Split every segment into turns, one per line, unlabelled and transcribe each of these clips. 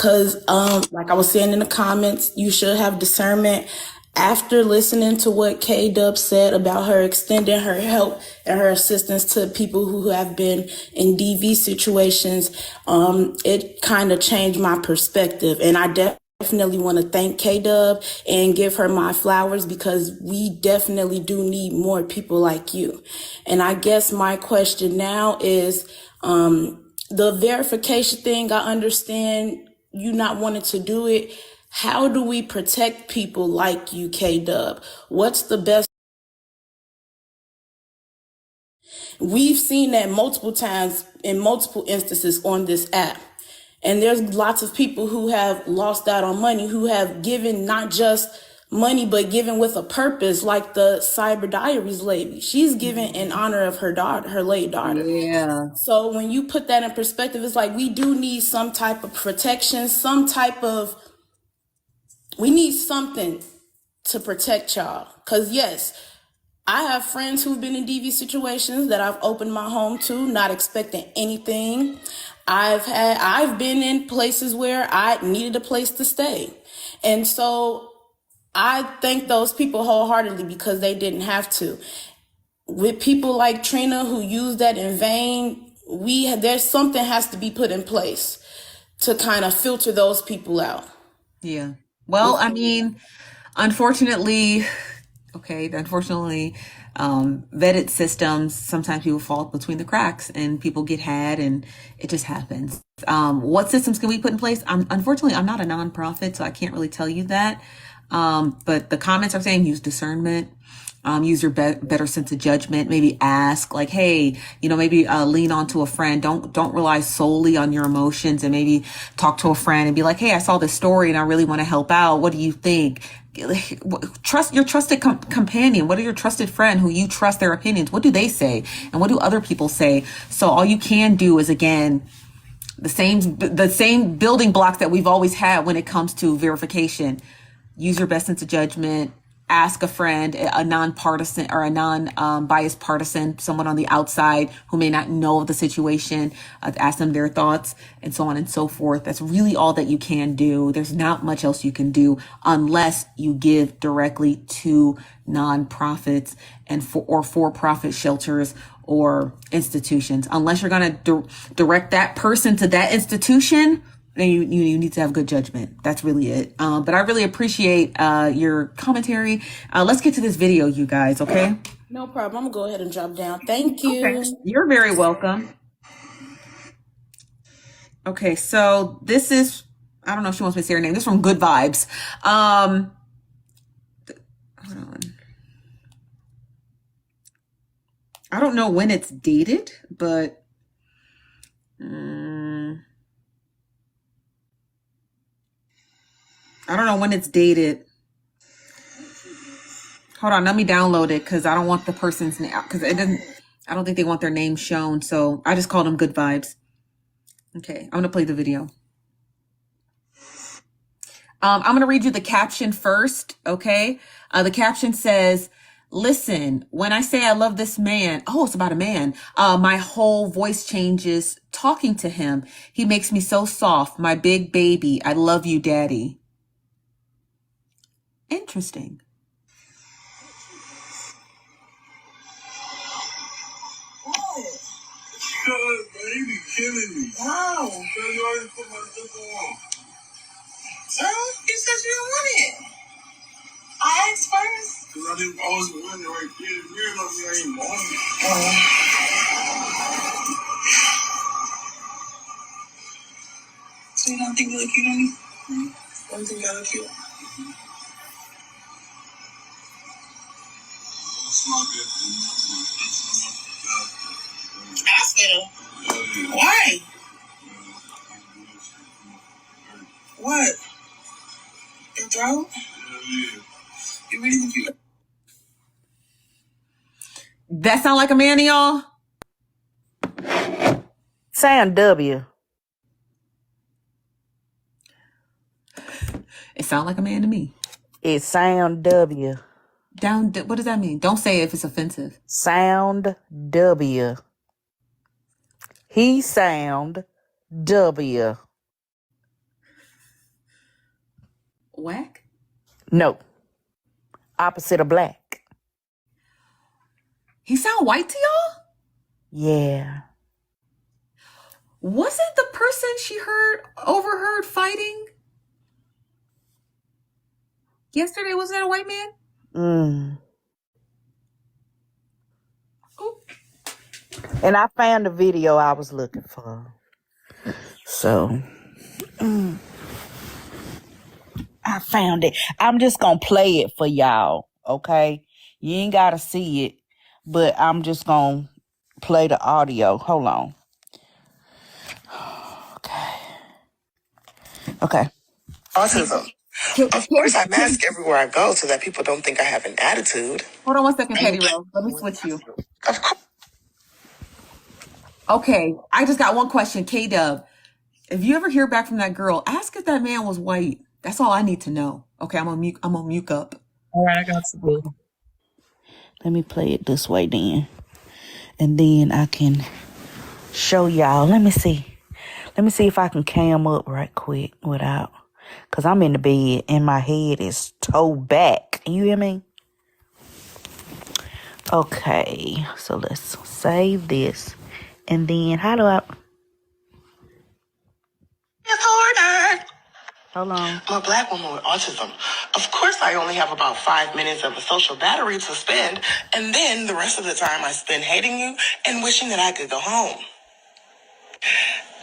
Because, like I was saying in the comments, you should have discernment. After listening to what K-Dub said about her extending her help and her assistance to people who have been in DV situations, it kind of changed my perspective. And I definitely want to thank K-Dub and give her my flowers, because we definitely do need more people like you. And I guess my question now is, the verification thing, I understand you not wanting to do it. How do we protect people like you, K-Dub? What's the best? We've seen that multiple times in multiple instances on this app. And there's lots of people who have lost out on money, who have given not just money, but given with a purpose, like the Cyber Diaries lady. She's given in honor of her daughter, her late daughter.
Yeah.
So when you put that in perspective, it's like we do need some type of protection, we need something to protect y'all. Because yes, I have friends who've been in DV situations that I've opened my home to, not expecting anything. I've been in places where I needed a place to stay. And so I thank those people wholeheartedly, because they didn't have to. With people like Trina who use that in vain, there's something has to be put in place to kind of filter those people out.
Yeah. Well, I mean, unfortunately, vetted systems, sometimes people fall between the cracks and people get had, and it just happens. What systems can we put in place? Unfortunately, I'm not a nonprofit, so I can't really tell you that. But the comments are saying use discernment. Use your better sense of judgment. Maybe ask, like, hey, maybe lean onto a friend. Don't rely solely on your emotions, and maybe talk to a friend and be like, hey, I saw this story and I really want to help out. What do you think? Trust your trusted companion. What are your trusted friend who you trust their opinions? What do they say? And what do other people say? So all you can do is, again, the same building blocks that we've always had when it comes to verification. Use your best sense of judgment. Ask a friend, a non-partisan or a non-biased partisan, someone on the outside who may not know of the situation, ask them their thoughts, and so on and so forth. That's really all that you can do. There's not much else you can do unless you give directly to nonprofits and for-profit shelters or institutions. Unless you're going to direct that person to that institution, then you need to have good judgment. That's really it. But I really appreciate your commentary. Let's get to this video, you guys, okay?
No problem. I'm going to go ahead and drop down. Thank you.
Okay. You're very welcome. Okay, so this is, I don't know if she wants me to say her name. This is from Good Vibes. Hold on. I don't know when it's dated, but... I don't know when it's dated. Hold on, let me download it because I don't want the person's name, because I don't think they want their name shown. So I just called them Good Vibes. Okay, I'm going to play the video. I'm going to read you the caption first, okay? The caption says, listen, when I say I love this man, oh, it's about a man. My whole voice changes talking to him. He makes me so soft. My big baby. I love you, daddy. Interesting.
God, baby, killing me. Wow. So you already put my stuff on. So you said you didn't want it. I asked first. Because I didn't always want it right there. You're not me, I ain't want it. So you don't think we look cute on me? I don't think I look cute. Hospital? Why? What? Your throat? You really think you...
That sound like a man to y'all?
Sound W.
It sound like a man to me.
It sound W.
What does that mean? Don't say it if it's offensive.
Sound W. He sound W.
Whack?
No. Opposite of black.
He sound white to y'all?
Yeah.
Wasn't the person she overheard fighting yesterday, wasn't that a white man?
Oh. And I found the video I was looking for. So, I found it. I'm just going to play it for y'all, okay? You ain't got to see it, but I'm just going to play the audio. Hold on. Okay.
Autism. Of course, I mask everywhere I go so that people don't think I have an attitude.
Hold on one second, Petty Rose. Let me switch you.
Of course.
Okay, I just got one question, K-Dub. If you ever hear back from that girl, ask if that man was white. That's all I need to know. Okay, I'm gonna mute up.
All right, I got you.
Let me play it this way then. And then I can show y'all. Let me see. Let me see if I can cam up right quick without. Because I'm in the bed and my head is toe back. You hear me? Okay. So let's save this. And then how do I...
It's harder.
Hold on.
I'm a black woman with autism. Of course, I only have about 5 minutes of a social battery to spend. And then the rest of the time I spend hating you and wishing that I could go home.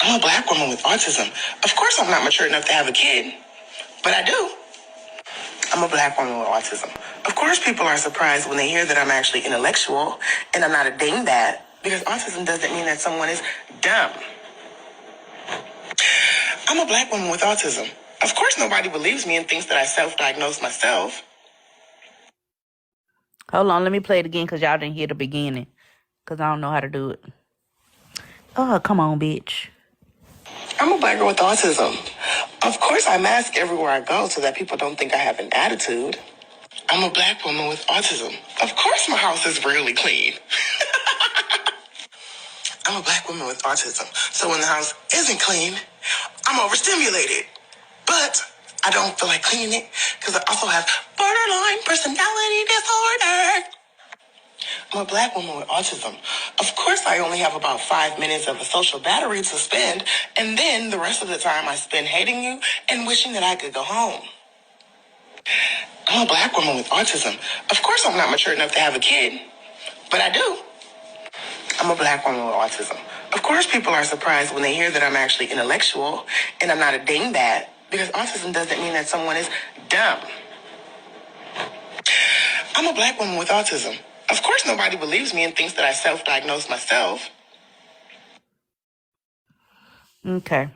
I'm a black woman with autism. Of course, I'm not mature enough to have a kid, but I do. I'm a black woman with autism. Of course, people are surprised when they hear that I'm actually intellectual and I'm not a dingbat, because autism doesn't mean that someone is dumb. I'm a black woman with autism. Of course, nobody believes me and thinks that I self-diagnosed myself.
Hold on. Let me play it again because y'all didn't hear the beginning. Because I don't know how to do it. Oh, come on, bitch.
I'm a black girl with autism. Of course, I mask everywhere I go so that people don't think I have an attitude. I'm a black woman with autism. Of course, my house is really clean. I'm a black woman with autism. So when the house isn't clean, I'm overstimulated. But I don't feel like cleaning it because I also have borderline personality disorder. I'm a black woman with autism. Of course, I only have about 5 minutes of a social battery to spend, and then the rest of the time I spend hating you and wishing that I could go home. I'm a black woman with autism. Of course, I'm not mature enough to have a kid, but I do. I'm a black woman with autism. Of course, people are surprised when they hear that I'm actually intellectual and I'm not a dingbat, because autism doesn't mean that someone is dumb. I'm a black woman with autism. Of course, nobody believes me and thinks that I self-diagnosed myself.
Okay.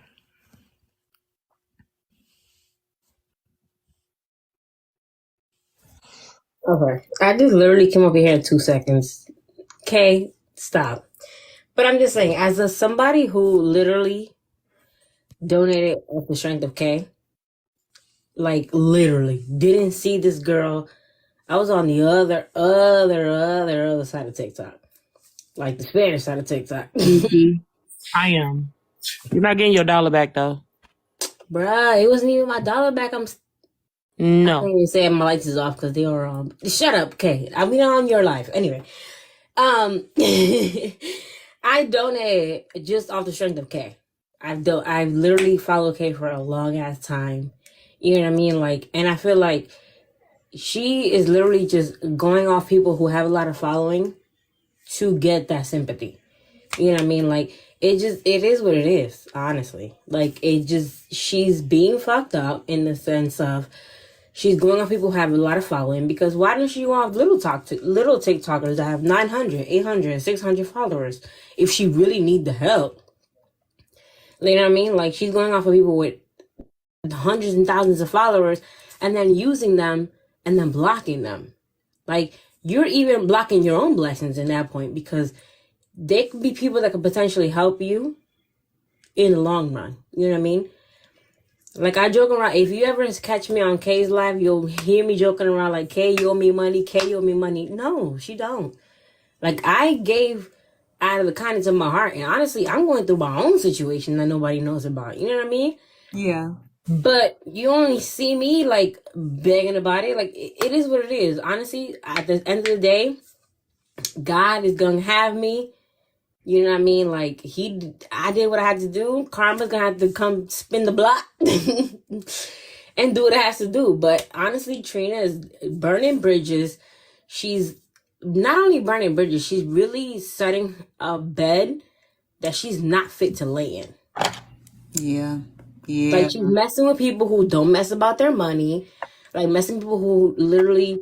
Okay. I just literally came up here in 2 seconds. Okay, stop. But I'm just saying, as somebody who literally donated off the strength of K, like literally didn't see this girl. I was on the other side of TikTok, like the Spanish side of TikTok.
I am. You're not getting your dollar back though.
Bruh, it wasn't even my dollar back. I can't
No.
even say my lights is off because they were on. Shut up, K. I mean, on your life. Anyway, I donated just off the strength of K. I've literally followed K for a long ass time. You know what I mean? Like, and I feel like she is literally just going off people who have a lot of following to get that sympathy. You know what I mean? Like, it is what it is, honestly. Like, she's being fucked up in the sense of she's going off people who have a lot of following, because why doesn't she go off little TikTokers that have 900, 800, 600 followers if she really need the help? You know what I mean? Like, she's going off of people with hundreds and thousands of followers and then using them and then blocking them. Like, you're even blocking your own blessings in that point, because they could be people that could potentially help you in the long run. You know what I mean? Like, I joke around. If you ever catch me on Kay's live, you'll hear me joking around like, Kay, you owe me money. Kay, you owe me money. No, she don't. Like, I gave out of the kindness of my heart. And honestly, I'm going through my own situation that nobody knows about. You know what I mean?
Yeah.
But you only see me like begging about it. Like it is what it is. Honestly, at the end of the day, God is gonna have me. You know what I mean? Like I did what I had to do. Karma's gonna have to come spin the block and do what it has to do. But honestly, Trina is burning bridges. She's not only burning bridges, she's really setting a bed that she's not fit to lay in.
Yeah. Yeah.
Like she's messing with people who don't mess about their money, like messing with people who literally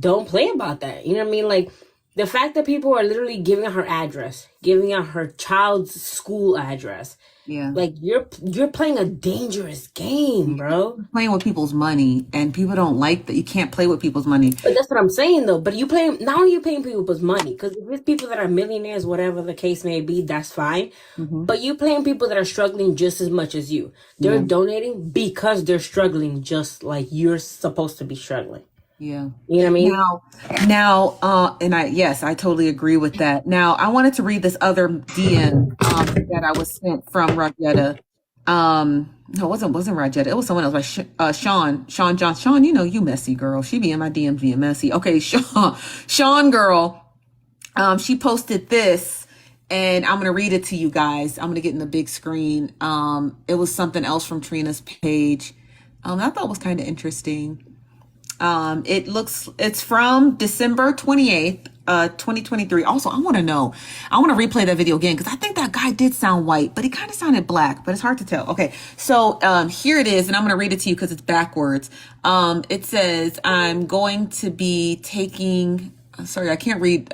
don't play about that. You know what I mean? Like the fact that people are literally giving out her address, giving out her child's school address.
Yeah.
Like you're playing a dangerous game, bro.
You're playing with people's money, and people don't like that. You can't play with people's money.
But that's what I'm saying though. But you playing, not only you paying people's money, because if it's people that are millionaires, whatever the case may be, that's fine. But you playing people that are struggling just as much as you. They're donating because they're struggling just like you're supposed to be struggling.
Yeah.
You know what I mean?
And I totally agree with that. Now, I wanted to read this other DM that I was sent from Rajetta. No, it wasn't Rajetta. It was someone else, like Sean John. Sean, you messy girl. She be in my DMs being messy. Okay, Sean girl. She posted this, and I'm gonna read it to you guys. I'm gonna get in the big screen. It was something else from Trina's page. I thought was kind of interesting. It's from December 28th, 2023. Also, I want to replay that video again, because I think that guy did sound white, but he kind of sounded black, but it's hard to tell. Okay. So, here it is, and I'm going to read it to you because it's backwards. It says, I'm going to be taking, sorry, I can't read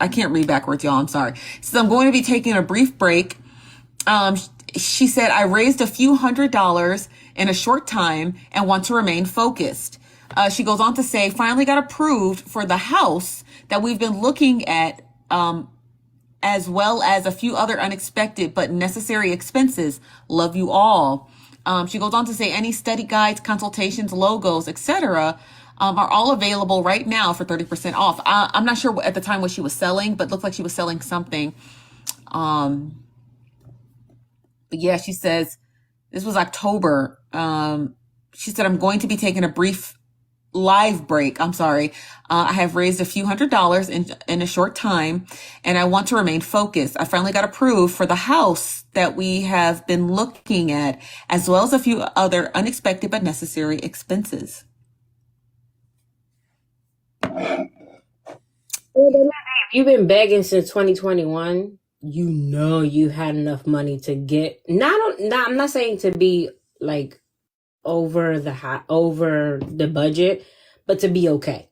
backwards, y'all. I'm sorry. It says, I'm going to be taking a brief break. She said, I raised a few $100s in a short time and want to remain focused. She goes on to say, finally got approved for the house that we've been looking at, as well as a few other unexpected but necessary expenses. Love you all. She goes on to say, any study guides, consultations, logos, etc., are all available right now for 30% off. I'm not sure at the time what she was selling, but looked like she was selling something. But yeah, she says, this was October. She said, I'm going to be taking a brief live break. I'm sorry. I have raised a few $100s in a short time, and I want to remain focused. I finally got approved for the house that we have been looking at, as well as a few other unexpected but necessary expenses.
You've been begging since 2021. You know you had enough money to get. I'm not saying to be like over the budget, but to be okay,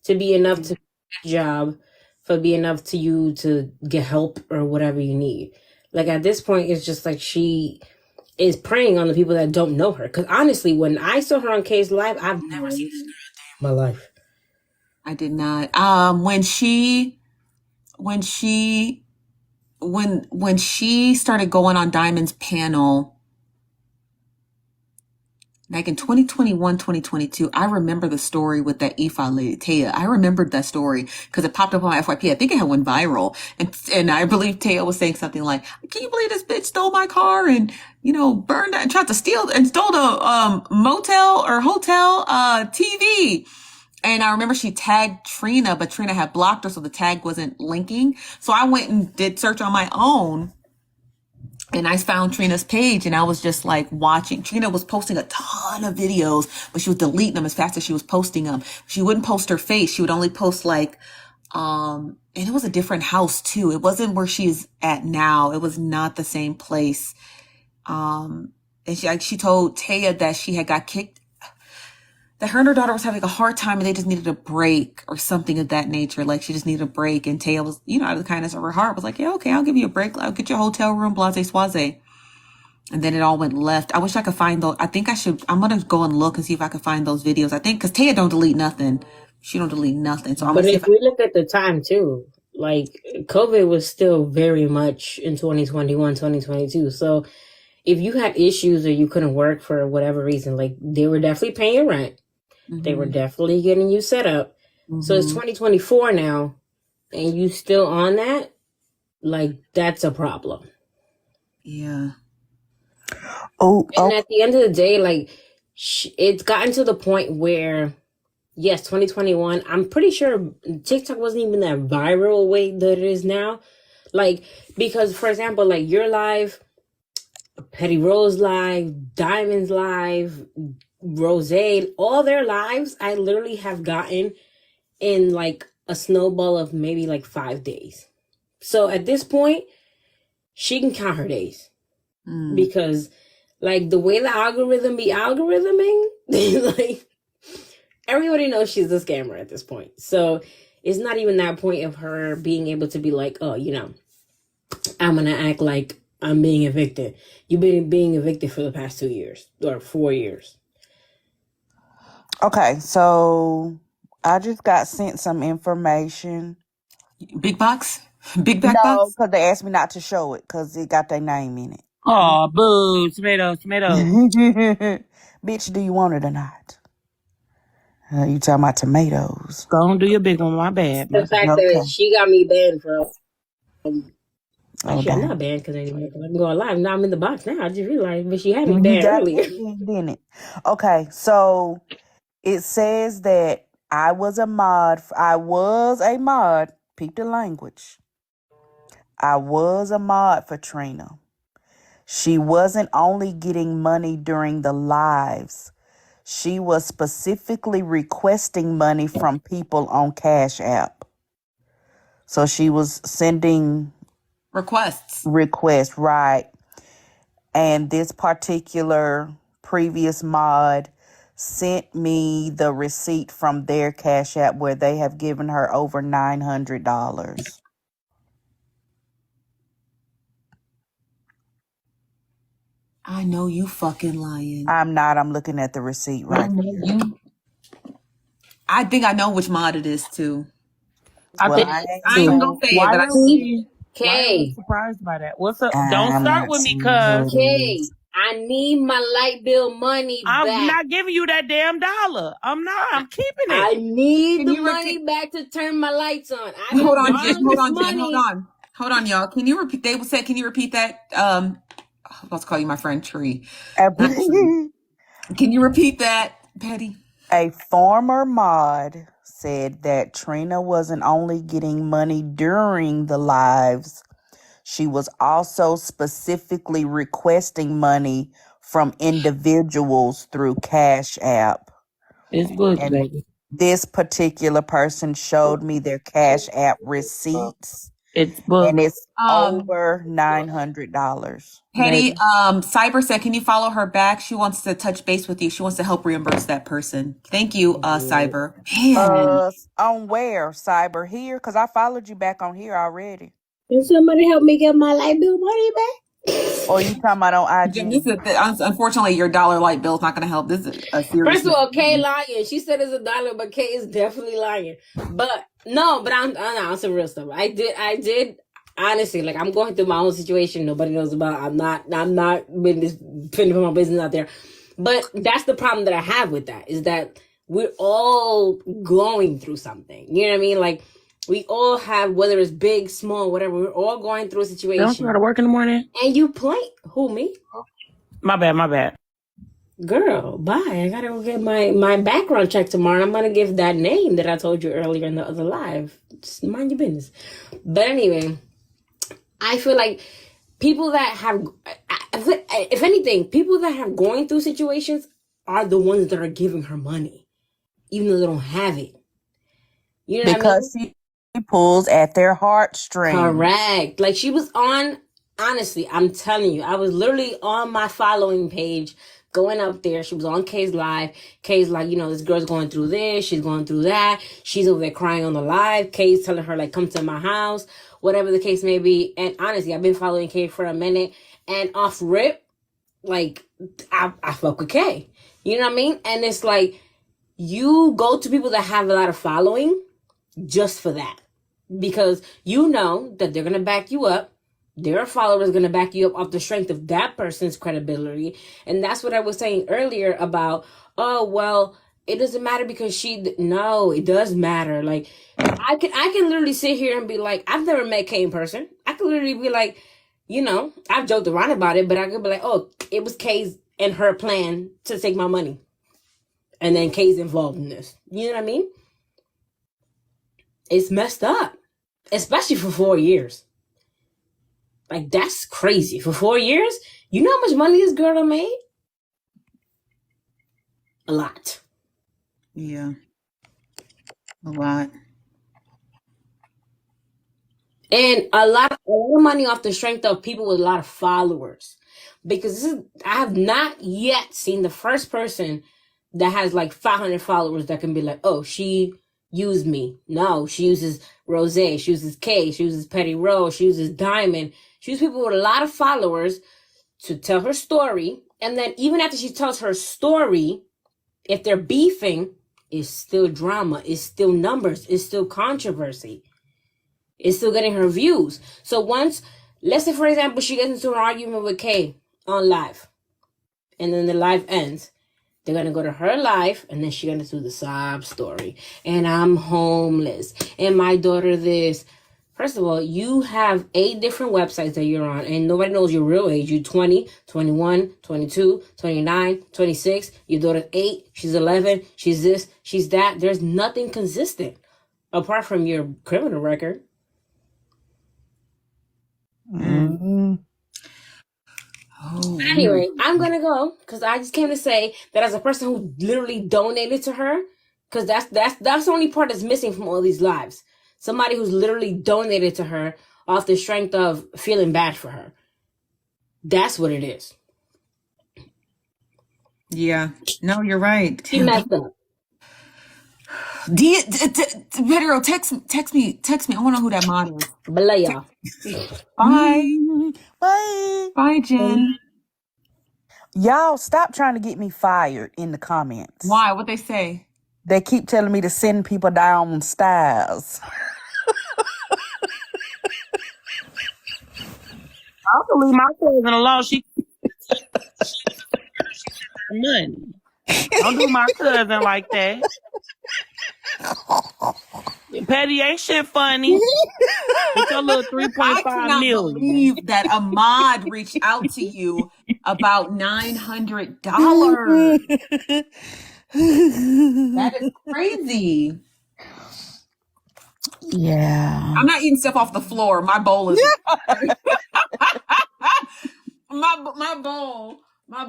to be enough to get a job, for be enough to you to get help or whatever you need. Like at this point, it's just like she is preying on the people that don't know her. Because honestly, when I saw her on K's Live, I've never seen this girl in my life.
I did not. When she started going on Diamond's panel, like in 2021, 2022, I remember the story with that EFA lady, Taya. I remembered that story because it popped up on my FYP. I think it had went viral. And I believe Taya was saying something like, can you believe this bitch stole my car and, burned that and tried to steal and stole the motel or hotel TV. And I remember she tagged Trina, but Trina had blocked her, so the tag wasn't linking. So I went and did search on my own. And I found Trina's page, and I was just like watching. Trina was posting a ton of videos, but she was deleting them as fast as she was posting them. She wouldn't post her face. She would only post like, and it was a different house too. It wasn't where she's at now. It was not the same place. And she told Taya that she had got kicked, that her and her daughter was having a hard time and they just needed a break or something of that nature. Like she just needed a break. And Taya was, out of the kindness of her heart, was like, yeah, okay, I'll give you a break. I'll get your hotel room, blase swaze. And then it all went left. I wish I could find those. I'm going to go and look and see if I can find those videos. I think, cause Taya don't delete nothing. She don't delete nothing. So I'm
But
going to
if we look at the time too, like COVID was still very much in 2021, 2022. So if you had issues or you couldn't work for whatever reason, like they were definitely paying your rent. They were definitely getting you set up. So it's 2024 now, and you still on that? Like, that's a problem.
Yeah.
Oh,
And at the end of the day, like, it's gotten to the point where, yes, 2021, I'm pretty sure TikTok wasn't even that viral way that it is now. Like, because, for example, like your live, Petty Rose live, Diamond's live, Rose, all their lives, I literally have gotten in like a snowball of maybe like 5 days. So at this point, she can count her days. Because like the way the algorithm be algorithming, like everybody knows she's a scammer at this point. So it's not even that point of her being able to be like, oh, I'm gonna act like I'm being evicted. You've been being evicted for the past 2 years or 4 years.
Okay, so I just got sent some information.
Big box? Big back
No,
box?
because they asked me not to show it because it got their name in it.
Oh, boo. Tomatoes.
Bitch, do you want it or not? You talking about tomatoes?
Go and do your big one. My bad.
The fact
Okay.
that she got me banned from. Actually, I'm
damn.
not banned because I'm going live. Now I'm in the box now. I just realized, but she had me
You
banned
got
earlier.
it, didn't it? Okay, so it says that I was a mod. Peep the language. I was a mod for Trina. She wasn't only getting money during the lives. She was specifically requesting money from people on Cash App. So she was sending
Requests,
right? And this particular previous mod sent me the receipt from their Cash App where they have given her over $900.
I know you fucking lying.
I'm not. I'm looking at the receipt right now.
I think I know which mod it is too.
I
ain't gonna say it, but I see.
Why are we
Kay,
surprised by that? What's up? Don't
I'm
start
not
with me,
seeing
cuz.
who it
Kay,
is.
I need my light bill money
I'm
back.
not giving you that damn dollar. I'm not. I'm keeping
I
it.
need
Can
the
you
money
repeat-
back to turn my lights on. I
Hold on,
want
Jen. Hold
this
on, Jen.
money.
Hold on, y'all. Can you repeat? They said, can you repeat that? Let's call you my friend Tree. Can you repeat that, Patty?
A former mod said that Trina wasn't only getting money during the lives, she was also specifically requesting money from individuals through Cash App.
It's booked,
And
baby.
this particular person showed me their Cash App receipts,
It's booked.
and it's over $900.
Patty, Cyber said, can you follow her back? She wants to touch base with you. She wants to help reimburse that person. Thank you, Cyber. Man.
On where, Cyber? Here? Because I followed you back on here already.
Can somebody help me get my light bill money back?
Or you talking about on IG?
Jen, unfortunately, your dollar light bill is not going to help. This is a serious.
First of all, Kay lying. She said it's $1, but Kay is definitely lying. But no, but I'm some real stuff. I did. Honestly, like I'm going through my own situation. Nobody knows about. I'm not finna put my business out there. But that's the problem that I have with that is that we're all going through something. You know what I mean? Like we all have, whether it's big, small, whatever. We're all going through a situation.
Don't you gotta work in the morning?
And you play who me?
My bad.
Girl, bye. I gotta go get my background check tomorrow. I'm gonna give that name that I told you earlier in the other live. Just mind your business. But anyway, I feel like people that have, if anything, people that have going through situations are the ones that are giving her money, even though they don't have it. You know
because
what I mean?
she pulls at their heartstrings.
Correct. Like she was on, honestly, I'm telling you, I was literally on my following page going up there. She was on Kay's live. Kay's like, this girl's going through this. She's going through that. She's over there crying on the live. Kay's telling her, like, come to my house, whatever the case may be. And honestly, I've been following Kay for a minute. And off rip, like, I fuck with Kay. You know what I mean? And it's like, you go to people that have a lot of following just for that. Because you know that they're going to back you up. Their followers are going to back you up off the strength of that person's credibility. And that's what I was saying earlier about, oh, well, it doesn't matter because no, it does matter. Like, I can literally sit here and be like, I've never met Kay in person. I could literally be like, I've joked around about it, but I could be like, oh, it was Kay's and her plan to take my money. And then Kay's involved in this. You know what I mean? It's messed up. Especially for 4 years. Like, that's crazy. For 4 years? You know how much money this girl made? A lot.
Yeah. A lot.
And a lot of money off the strength of people with a lot of followers. Because I have not yet seen the first person that has like 500 followers that can be like, oh, she used me. No, she uses Rose, she uses Kay, she uses Petty Rose, she uses Diamond. She uses people with a lot of followers to tell her story. And then even after she tells her story, if they're beefing, it's still drama, it's still numbers, it's still controversy. It's still getting her views. So once, let's say for example, she gets into an argument with Kay on live. And then the live ends. They're going to go to her life, and then she's going to do the sob story. And I'm homeless. And my daughter this. First of all, you have 8 different websites that you're on, and nobody knows your real age. You're 20, 21, 22, 29, 26. Your daughter's 8. She's 11. She's this. She's that. There's nothing consistent apart from your criminal record.
Mm-hmm.
Oh.
Anyway, I'm going to go because I just came to say that as a person who literally donated to her, because that's the only part that's missing from all these lives. Somebody who's literally donated to her off the strength of feeling bad for her. That's what it is.
Yeah. No, you're right.
She messed up.
Pedro, text me. I want to know who that mod is.
Blah, y'all.
Bye.
Bye.
Bye, Jen.
Y'all stop trying to get me fired in the comments.
Why? What they say?
They keep telling me to send people down stairs.
I'll believe my cousin alone. She money. Don't do my cousin like that. Petty ain't shit funny. It's your little 3.5
I cannot
million.
believe that a mod reached out to you about $900. That is crazy.
Yeah.
I'm not eating stuff off the floor. My bowl is my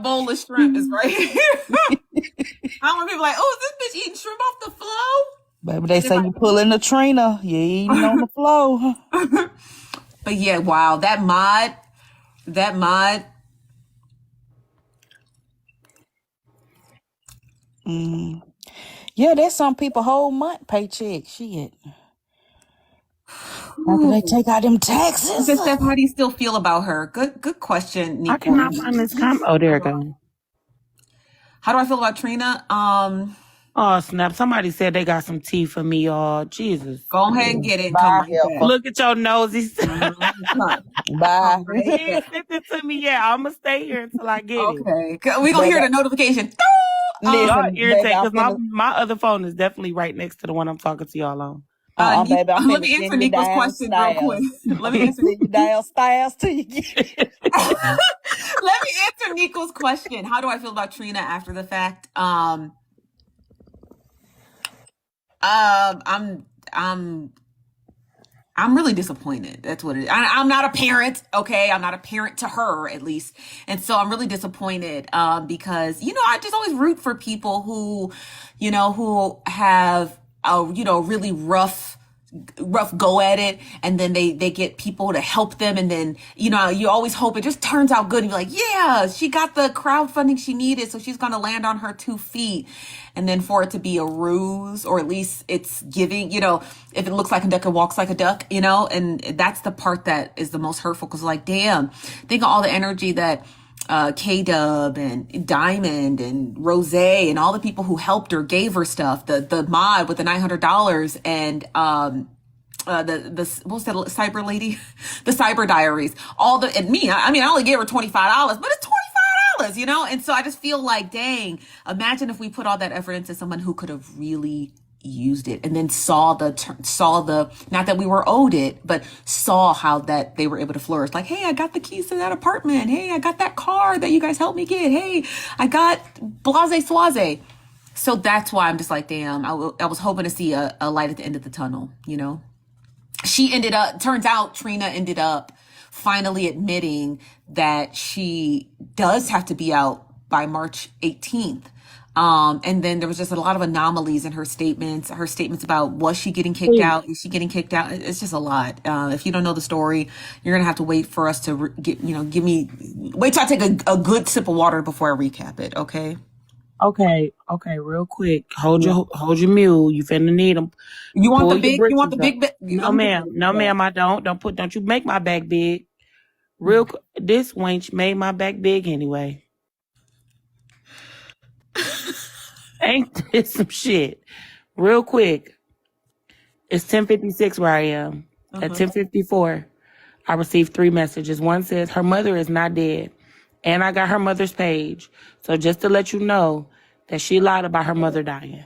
bowl of shrimp is right here. I want people like, oh, is this bitch eating shrimp off the floor?
Baby, they say you pulling a Trina. You eating on the floor.
But yeah, wow, that mod.
Yeah, there's some people whole month paycheck. Shit. After they take out them taxes.
So Steph, how do you still feel about her? Good question, Nico.
I cannot find this comment. Oh, there it goes.
How do I feel about Trina?
Oh, snap. Somebody said they got some tea for me, y'all. Jesus.
Go ahead and get it and come right back.
Look at your noses.
Bye.
He ain't sent it to me yet. I'm going to stay here until I get it.
Okay. We're going to hear the notification.
Y'all irritate because my other phone is definitely right next to the one I'm talking to y'all on.
Baby,
let me answer Nico's question real quick. Let me answer
you downstairs till you get it.
Let me answer Nico's question. How do I feel about Trina after the fact? I'm really disappointed. That's what it is. I'm not a parent, okay? I'm not a parent to her, at least. And so I'm really disappointed because, I just always root for people who have really rough go at it, and then they get people to help them, and then you always hope it just turns out good, and you're like, yeah, she got the crowdfunding she needed, so she's gonna land on her 2 feet. And then for it to be a ruse, or at least it's giving, if it looks like a duck, it walks like a duck, and that's the part that is the most hurtful, because like, damn, think of all the energy that K-Dub and Diamond and Rose and all the people who helped her, gave her stuff, the mod with the $900, and the what's that cyber lady, the cyber diaries, and me, I only gave her $25, but it's $25, and so I just feel like, dang, imagine if we put all that effort into someone who could have really used it, and then saw the not that we were owed it, but saw how that they were able to flourish. Like, hey, I got the keys to that apartment. Hey, I got that car that you guys helped me get. Hey, I got blase swaze. So that's why I'm just like, damn, I was hoping to see a light at the end of the tunnel, you know? Turns out Trina ended up finally admitting that she does have to be out by March 18th. And then there was just a lot of anomalies in her statements about, was she getting kicked out? Is she getting kicked out? It's just a lot. If you don't know the story, you're going to have to wait for us to wait till I take a good sip of water before I recap it. Okay.
Okay, real quick. Hold your mule. You finna need them.
You want the big?
No, ma'am. I don't. Don't you make my back big. Real quick. This wench made my back big anyway. Ain't this some shit? Real quick. It's 10:56 where I am. At 10:54, I received 3 messages. One says her mother is not dead, and I got her mother's page. So just to let you know that she lied about her mother dying.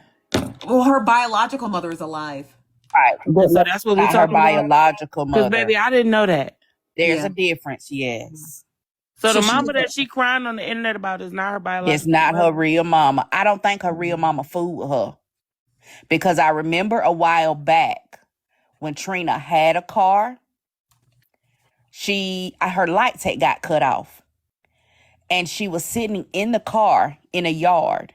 Well, her biological mother is alive.
Right. So that's what we talking about.
Her biological mother.
Because baby, I didn't know that.
There's a difference, yes.
So the mama that she crying on the internet about is not her biological
It's not her real mama. I don't think her real mama fooled her. Because I remember a while back when Trina had a car, her lights had got cut off. And she was sitting in the car in a yard.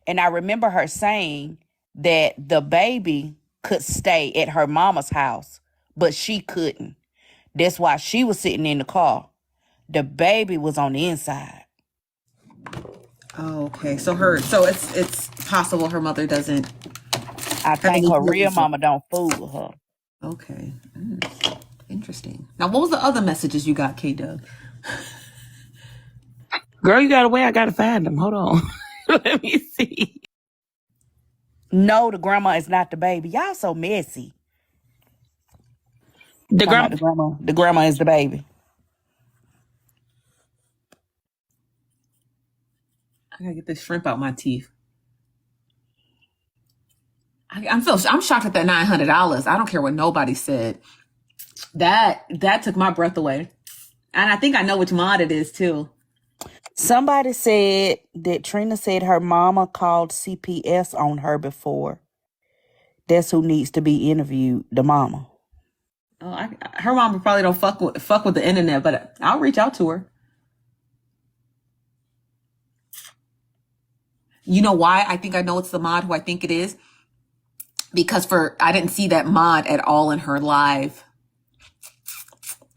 And I remember her saying that the baby could stay at her mama's house, but she couldn't. That's why she was sitting in the car. The baby was on the inside.
Oh, okay. So it's possible her mother doesn't.
I think her real mama don't fool her.
Okay. Interesting. Now, what was the other messages you got, K-Dub?
Girl, you gotta wait. I gotta find them. Hold on. Let me see.
No, the grandma is not the baby. Y'all so messy.
The
grandma is the baby.
I gotta get this shrimp out my teeth. I'm shocked at that $900. I don't care what nobody said. That took my breath away. And I think I know which mod it is too.
Somebody said that Trina said her mama called CPS on her before. That's who needs to be interviewed, the mama.
Oh, her mama probably don't fuck with the internet, but I'll reach out to her. You know why I think I know it's the mod who I think it is? Because I didn't see that mod at all in her live.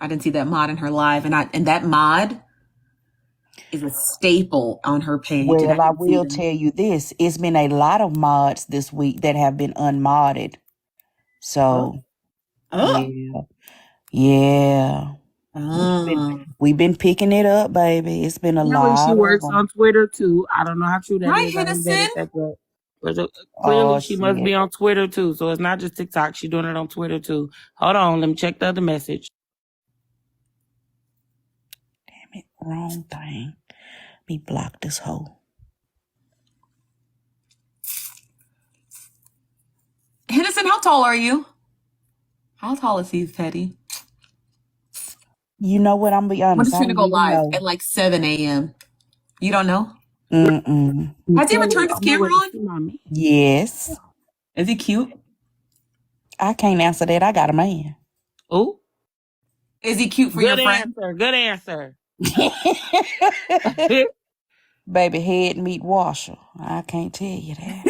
And that mod is a staple on her page.
Well, I will tell you this. It's been a lot of mods this week that have been unmodded. So, yeah. We've been picking it up, baby. It's been a lot.
She works on Twitter, too. I don't know how true that is.
Hennessy.
But clearly, she must be on Twitter, too. So it's not just TikTok. She's doing it on Twitter, too. Hold on. Let me check the other message.
Damn it. Wrong thing. Let me block this hoe.
Henderson, how tall are you? How tall is he, Petty?
You know what? I'm going to be honest.
I'm just going to go live at like 7 a.m. You don't know?
Mm-mm.
Has he ever turned his camera on?
Yes.
Is he cute?
I can't answer that. I got a man.
Oh.
Is he cute for your friend?
Good answer.
Baby, head meat washer. I can't tell you that.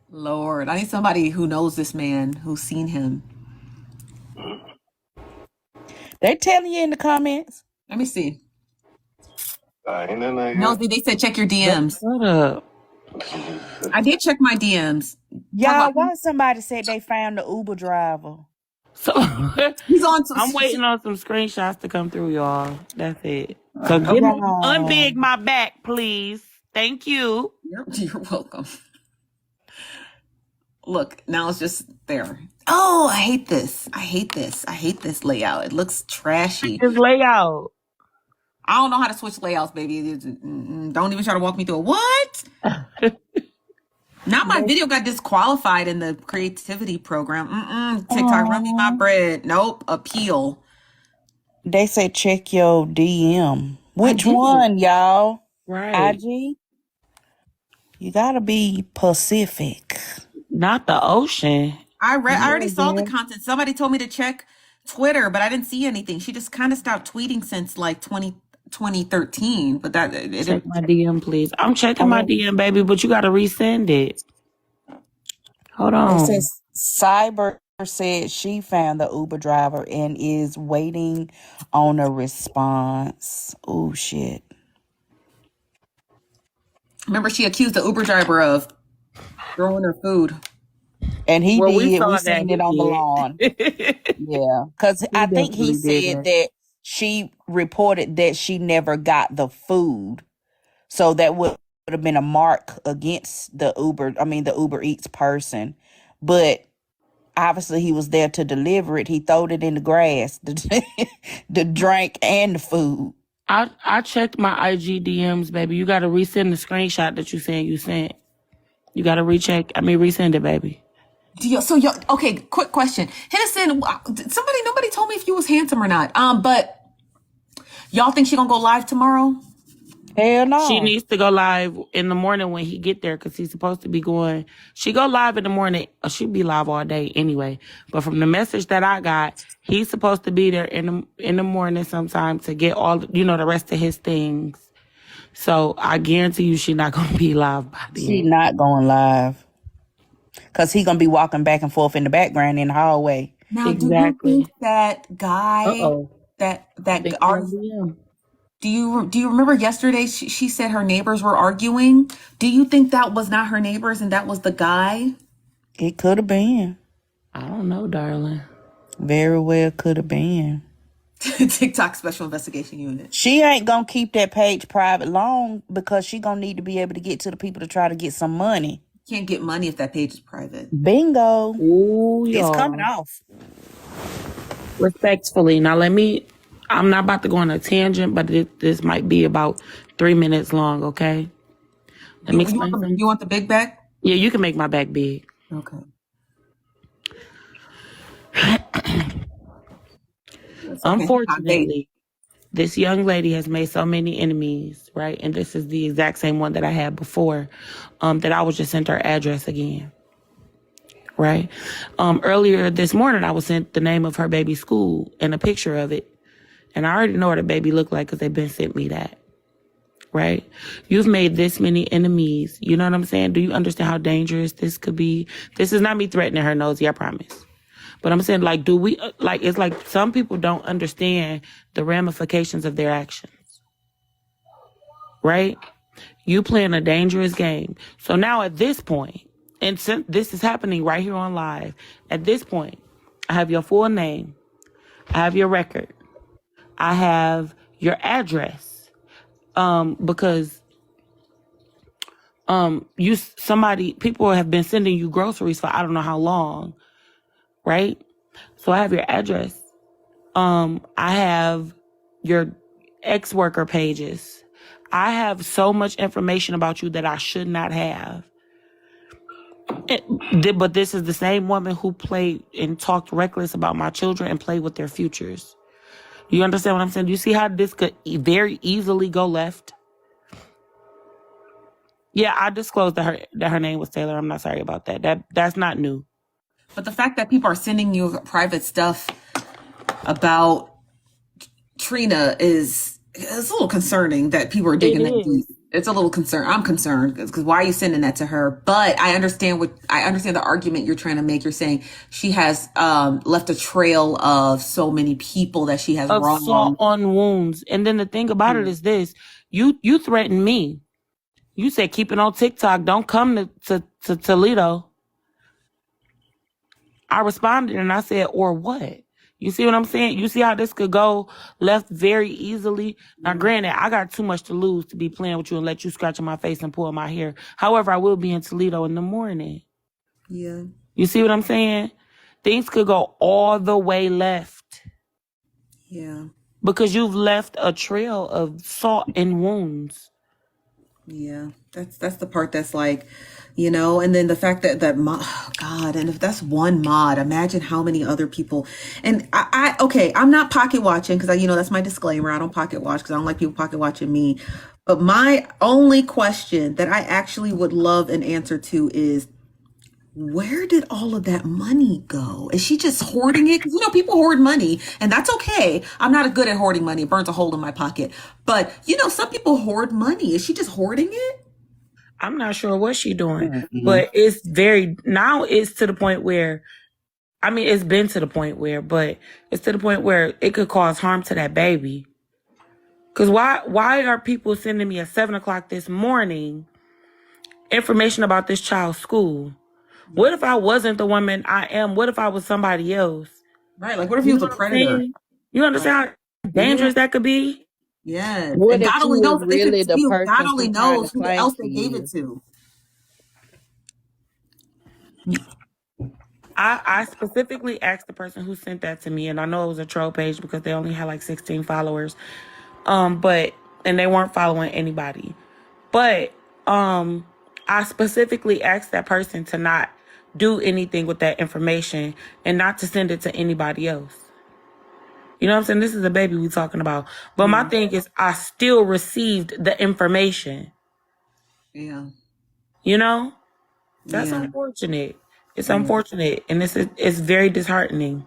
Lord, I need somebody who knows this man, who's seen him.
They're telling you in the comments.
Let me see. Nosy, they said check your DMs.
Shut up.
I did check my DMs.
Y'all, why somebody said they found the Uber driver?
So
he's on.
I'm waiting on some screenshots to come through, y'all. That's it. So unbig my back, please. Thank you.
You're welcome. Look, now it's just there. Oh, I hate this. I hate this layout. It looks trashy.
This layout.
I don't know how to switch layouts, baby. Don't even try to walk me through it. What? Now my video got disqualified in the creativity program. TikTok, run me my bread. Nope. Appeal.
They say check your DM. Which
did.
one, y'all?
Right.
IG? You gotta be Pacific.
Not the ocean.
I already saw the content. Somebody told me to check Twitter, but I didn't see anything. She just kind of stopped tweeting since like 2013. But that
Check my DM, please. I'm checking my DM, baby, but you gotta resend it. Hold
It
on.
says Cyber said she found the Uber driver and is waiting on a response. Oh shit.
remember she accused the Uber driver of throwing her food.
And he
Well,
did.
we saw
We
that
seen
he
it on the
did.
lawn. Yeah. Because I think he
definitely did
said
that.
that she reported that she never got the food. So that would have been a mark against the Uber Eats person. But obviously he was there to deliver it. He throwed it in the grass, the drink and the food.
I checked my IG DMs, baby. You gotta resend the screenshot that you sent. You gotta resend it, baby.
Okay, quick question. Hennessy, nobody told me if you was handsome or not. But y'all think she gonna go live tomorrow?
Hell no.
She needs to go live in the morning when he get there because he's supposed to be going. She go live in the morning. She'll be live all day anyway. But from the message that I got, he's supposed to be there in the morning sometime to get all the rest of his things. So I guarantee you, she's not gonna be live by then.
She not going live. Because he going to be walking back and forth in the background in the hallway.
Now,
Exactly.
do you think that guy, that do you remember yesterday she said her neighbors were arguing? Do you think that was not her neighbors and that was the guy?
It could have been.
I don't know, darling.
Very well could have been.
TikTok Special Investigation Unit.
She ain't going to keep that page private long because she going to need to be able to get to the people to try to get some money.
Can't get money if that page is private.
Bingo.
Ooh,
It's coming off.
Respectfully. Now, I'm not about to go on a tangent, but this might be about 3 minutes long, okay? Let me explain something.
You want the big bag?
Yeah, you can make my back big.
Okay.
Unfortunately, this young lady has made so many enemies, right? And this is the exact same one that I had before, that I was just sent her address again, right? Earlier this morning, I was sent the name of her baby's school and a picture of it. And I already know what the baby looked like because they've been sent me that, right? You've made this many enemies. You know what I'm saying? Do you understand how dangerous this could be? This is not me threatening her, Nosy, I promise. But I'm saying, it's like some people don't understand the ramifications of their actions, right? You playing a dangerous game. So now at this point, and since this is happening right here on live, at this point, I have your full name. I have your record. I have your address. Because people have been sending you groceries for I don't know how long. Right? So I have your address. I have your ex-worker pages. I have so much information about you that I should not have. But this is the same woman who played and talked reckless about my children and played with their futures. You understand what I'm saying? You see how this could very easily go left? Yeah, I disclosed that her name was Taylor. I'm not sorry about that. That's not new.
But the fact that people are sending you private stuff about Trina it's a little concerning that people are digging that deep. It's a little concern. I'm concerned because why are you sending that to her? But I understand the argument you're trying to make. You're saying she has left a trail of so many people that she has wronged.
Assault on wounds. And then the thing about it is this. You threatened me. You said keep it on TikTok. Don't come to Toledo. I responded and I said, or what? You see what I'm saying? You see how this could go left very easily? Now, granted, I got too much to lose to be playing with you and let you scratch on my face and pull my hair. However, I will be in Toledo in the morning.
Yeah.
You see what I'm saying? Things could go all the way left.
Yeah.
because you've left a trail of salt and wounds.
Yeah, that's the part that's like, you know, and then the fact that oh God, and if that's one mod, imagine how many other people. And okay, I'm not pocket watching because you know, that's my disclaimer. I don't pocket watch because I don't like people pocket watching me. But my only question that I actually would love an answer to is, where did all of that money go? Is she just hoarding it? Because, you know, people hoard money, and that's okay. I'm not good at hoarding money. It burns a hole in my pocket. But, you know, some people hoard money. Is she just hoarding it?
I'm not sure what she's doing, but it's now it's to the point where, I mean, it's been to the point where, but it's to the point where it could cause harm to that baby. Because why are people sending me at 7:00 this morning information about this child's school? What if I wasn't the woman I am? What if I was somebody else?
Right. Like, what if he was a predator?
You understand how dangerous that could be?
Yeah.
What
And
if
God
she
only knows
was
if
really
it's
the
you.
person
God only
she trying
knows
to
who
claim
else
she
they gave it
is?
to.
I specifically asked the person who sent that to me, and I know it was a troll page because they only had like 16 followers. And they weren't following anybody. But I specifically asked that person to not do anything with that information and not to send it to anybody else. You know what I'm saying? This is a baby we're talking about. But my thing is, I still received the information.
Yeah.
You know? That's unfortunate. It's unfortunate. And it's very disheartening.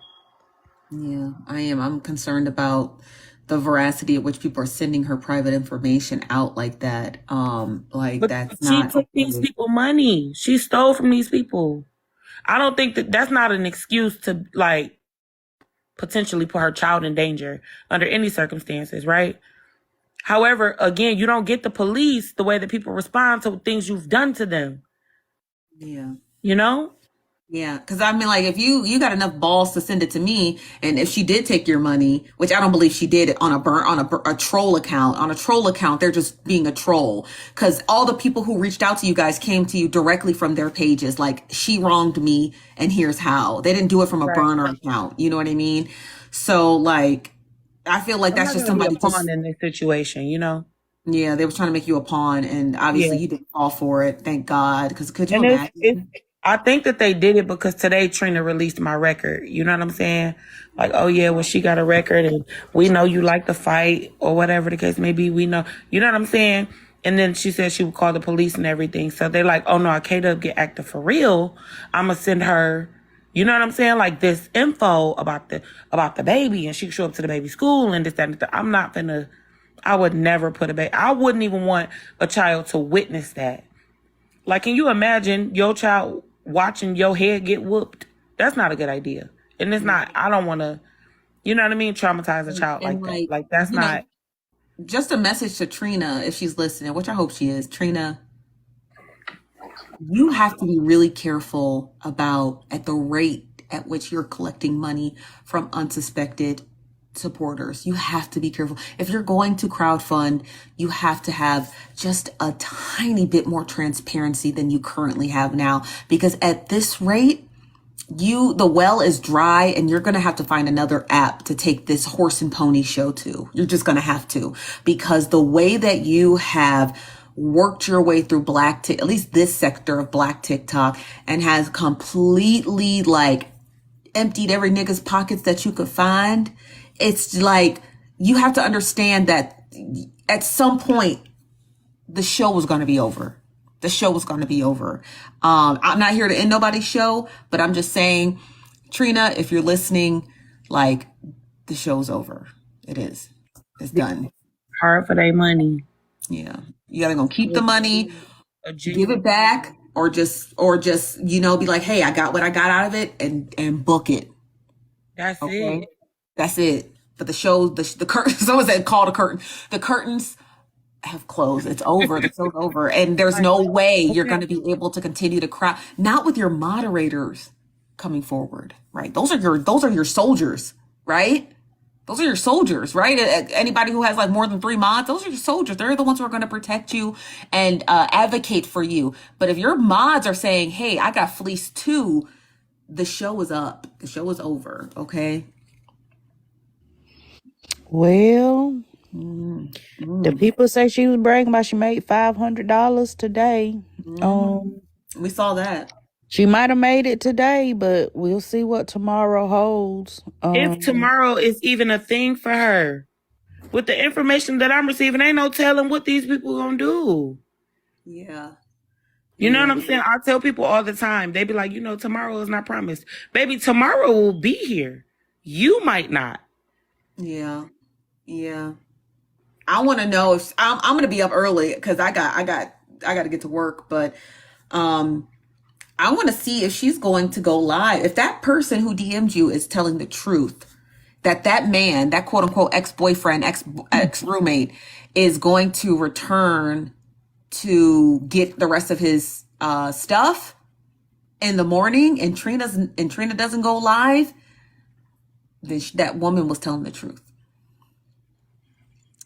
Yeah, I am. I'm concerned about the veracity at which people are sending her private information out like that. Like,
But
that's
she
not
took these
okay.
people money. She stole from these people. I don't think that's not an excuse to, like, potentially put her child in danger under any circumstances, right? However, again, you don't get the police the way that people respond to things you've done to them.
Yeah.
You know?
Yeah, because I mean, like, if you got enough balls to send it to me, and if she did take your money, which I don't believe she did, it on a troll account, they're just being a troll. Because all the people who reached out to you guys came to you directly from their pages, like, she wronged me, and here's how. They didn't do it from a burner account. You know what I mean? So, like, I feel like that's just somebody
a pawn in this situation, you know?
Yeah, they were trying to make you a pawn, and obviously you didn't fall for it. Thank God. Because could you
And
imagine?
I think that they did it because today Trina released my record. You know what I'm saying? Like, oh yeah, well, she got a record and we know you like to fight or whatever the case may be. We know, you know what I'm saying? And then she said she would call the police and everything. So they're like, oh no, K-Dub get active for real. I'm going to send her, you know what I'm saying? Like this info about the baby, and she can show up to the baby's school and this, that, and that. I'm not finna, I would never put a baby. I wouldn't even want a child to witness that. Like, can you imagine your child watching your head get whooped? That's not a good idea. And it's not, I don't want to, you know what I mean? Traumatize a child like that. Like, that's not.
Just a message to Trina, if she's listening, which I hope she is. Trina, you have to be really careful about at the rate at which you're collecting money from unsuspected supporters. You have to be careful. If you're going to crowdfund, you have to have just a tiny bit more transparency than you currently have now, because at this rate, the well is dry, and you're going to have to find another app to take this horse and pony show to. You're just going to have to, because the way that you have worked your way through at least this sector of Black TikTok, and has completely like emptied every nigga's pockets that you could find. It's like, you have to understand that at some point the show was going to be over. The show was going to be over. I'm not here to end nobody's show, but I'm just saying, Trina, if you're listening, like, the show's over. It is. It's done.
Hard for their money.
Yeah. You gotta go keep the money, give it back, or just, you know, be like, hey, I got what I got out of it, and book it.
That's it.
That's it. But the show, the curtain, someone said call the curtain. The curtains have closed. It's over. The show's over. And there's no way you're going to be able to continue to crowd, not with your moderators coming forward, right? Those are your soldiers, right? Those are your soldiers, right? Anybody who has like more than 3 mods, those are your soldiers. They're the ones who are going to protect you and advocate for you. But if your mods are saying, hey, I got fleeced too, the show is up. The show is over. Okay.
Well,
Mm-hmm.
the people say she was bragging about she made $500 today.
We saw that.
She might have made it today, but we'll see what tomorrow holds.
If tomorrow is even a thing for her, with the information that I'm receiving, ain't no telling what these people gonna do.
Yeah.
You know what I'm saying? I tell people all the time. They be like, tomorrow is not promised. Baby, tomorrow will be here. You might not.
Yeah. Yeah. I want to know if I'm going to be up early because I got to get to work, but I want to see if she's going to go live. If that person who DM'd you is telling the truth, that man, that quote unquote ex-boyfriend, ex-roommate is going to return to get the rest of his stuff in the morning, and Trina doesn't go live, then that woman was telling the truth.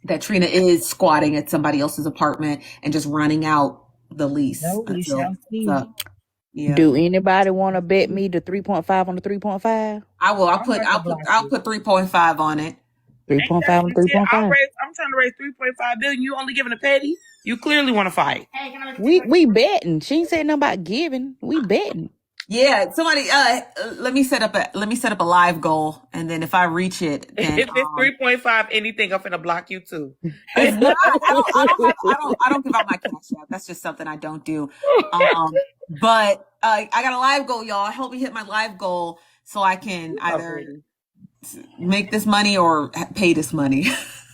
That Trina is squatting at somebody else's apartment and just running out the lease.
Yeah. Do anybody want to bet me the 3.5 on the 3.5?
I will. I'll put 3.5 on it.
3.5 on 3.5.
I'm trying to raise 3.5 billion. You only giving a petty? You clearly want to fight.
Hey,
we betting. She ain't said nothing about giving. We betting.
Yeah, somebody let me set up a live goal, and then if I reach it, then
if it's 3.5 anything, I'm gonna block you too.
I don't give out my cash app. That's just something I don't do. But I got a live goal, y'all. Help me hit my live goal so I can either make this money or pay this money.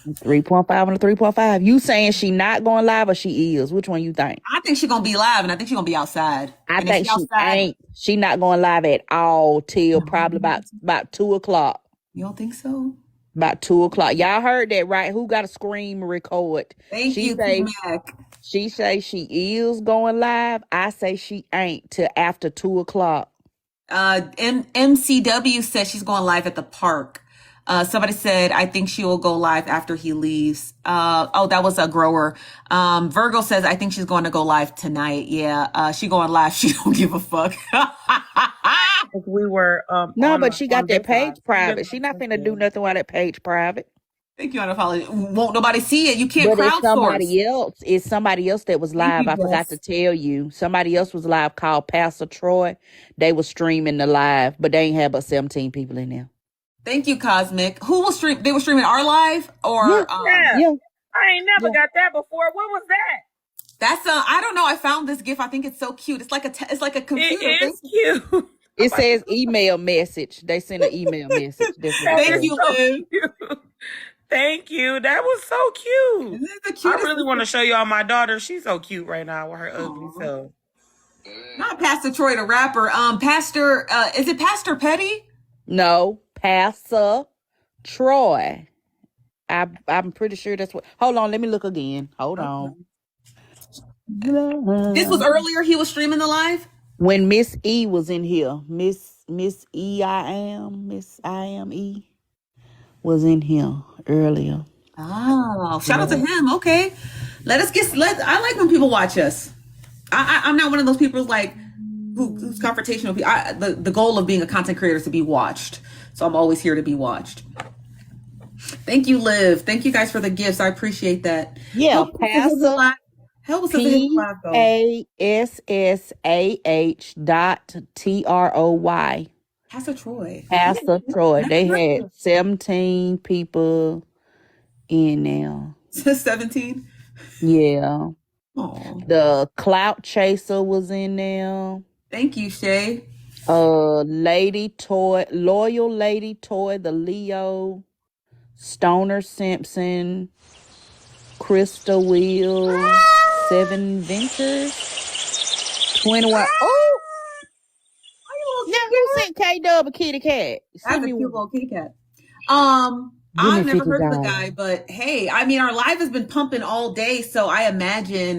3.5 on the 3.5. You saying she not going live or she is? Which one you think?
I think she's gonna be live, and I think she's gonna be outside.
I think she ain't. She not going live at all till probably about 2:00.
You don't think so?
About 2:00. Y'all heard that, right? Who got a scream record?
Thank you, Mac.
She say she is going live. I say she ain't till after 2:00.
MCW says she's going live at the park. Somebody said, I think she will go live after he leaves. That was a grower. Virgo says, I think she's going to go live tonight. Yeah. She going live. She don't give a fuck.
We were,
no, but she got that page private. She not finna do nothing while that page private.
Thank you, Anna. Won't nobody see it. You can't crowdsource.
It's somebody else that was live. I forgot to tell you. Somebody else was live called Pastor Troy. They was streaming the live, but they ain't had but 17 people in there.
Thank you, Cosmic. Who will stream? They were streaming our live, or
yeah. I ain't never got that before. What was that?
That's I don't know. I found this GIF. I think it's so cute. It's like a computer.
It is cute.
It says email message. They sent an email message.
Thank you, Liv.
Thank you. That was so cute. Isn't it the cutest? I really want to show y'all my daughter. She's so cute right now with her ugly self.
Not Pastor Troy, the rapper. Pastor. Is it Pastor Petty?
No, Pastor Troy. I'm pretty sure that's what. Hold on, let me look again. Hold on.
This was earlier. He was streaming the live
when Miss E was in here. Miss E Miss I am E was in here earlier.
Oh, shout out to him. Okay, I like when people watch us. I'm not one of those people like who's confrontational. The goal of being a content creator is to be watched. So I'm always here to be watched. Thank you, Liv. Thank you guys for the gifts. I appreciate that.
Yeah, Pastor PASSAH.TROY.
Pastor Troy.
Pastor Troy. They had 17 people in there.
17?
Yeah.
Aww.
The Clout Chaser was in there.
Thank you, Shay.
Lady Toy, Loyal Lady Toy, the Leo, Stoner Simpson, Krista Will, 7 Ventures, 21. Oh! Now who sent K-Dub a kitty cat?
That's a cute little kitty cat. I've never heard of the guy, but hey, I mean, our live has been pumping all day, so I imagine